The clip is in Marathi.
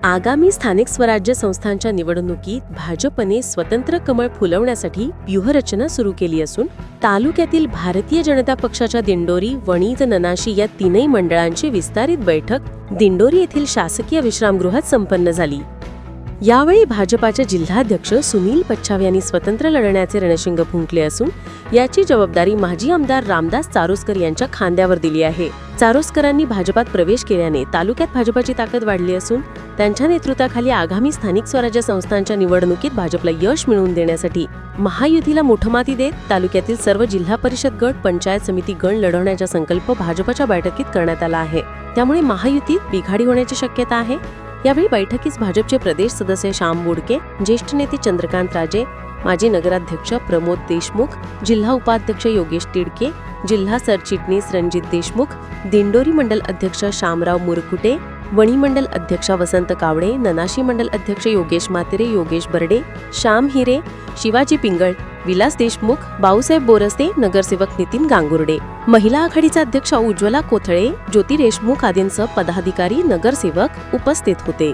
आगामी स्थानिक स्वराज्य संस्थांच्या निवडणुकीत भाजपने स्वतंत्र कमळ फुलवण्यासाठी व्यूहरचना सुरू केली असून तालुक्यातील भारतीय जनता पक्षाच्या दिंडोरी, वणीज, ननाशी या तीनही मंडळांची विस्तारित बैठक दिंडोरी येथील शासकीय विश्रामगृहात संपन्न झाली। यावेळी भाजपाचे जिल्हाध्यक्ष सुनील पच्छाव यांनी स्वतंत्र लढण्याचे रणशिंग फुंकले असून याची जबाबदारी माजी आमदार रामदास चारोस्कर यांच्या खांद्यावर दिली आहे। चारोस्करांनी भाजपात प्रवेश केल्याने तालुक्यात भाजपाची ताकद वाढली असून त्यांच्या नेतृत्वाखाली आगामी स्थानिक स्वराज्य संस्थांच्या निवडणुकीत भाजपला यश मिळवून देण्यासाठी महायुतीला मोठं माती देत तालुक्यातील सर्व जिल्हा परिषद गट, पंचायत समिती गण लढवण्याचा संकल्प भाजपाच्या बैठकीत करण्यात आला आहे। त्यामुळे महायुतीत बिघाडी होण्याची शक्यता आहे। यावेळी बैठकीस भाजपचे प्रदेश सदस्य श्याम बोडके, ज्येष्ठ नेते चंद्रकांत राजे, माजी नगराध्यक्ष प्रमोद देशमुख, जिल्हा उपाध्यक्ष योगेश तिडके, जिल्हा सरचिटणीस रणजित देशमुख, दिंडोरी मंडल अध्यक्ष शामराव मुरकुटे, वणी मंडल अध्यक्ष वसंत कावडे, ननाशी मंडल अध्यक्ष योगेश मातेरे, योगेश बर्डे, श्याम हिरे, शिवाजी पिंगळ, विलास देशमुख, बाऊसाहेब बोरस्ते, नगरसेवक नितीन गांगुर्डे, महिला आघाडीचा अध्यक्ष उज्ज्वला कोथळे, ज्योती देशमुख आदींसह पदाधिकारी, नगरसेवक उपस्थित होते।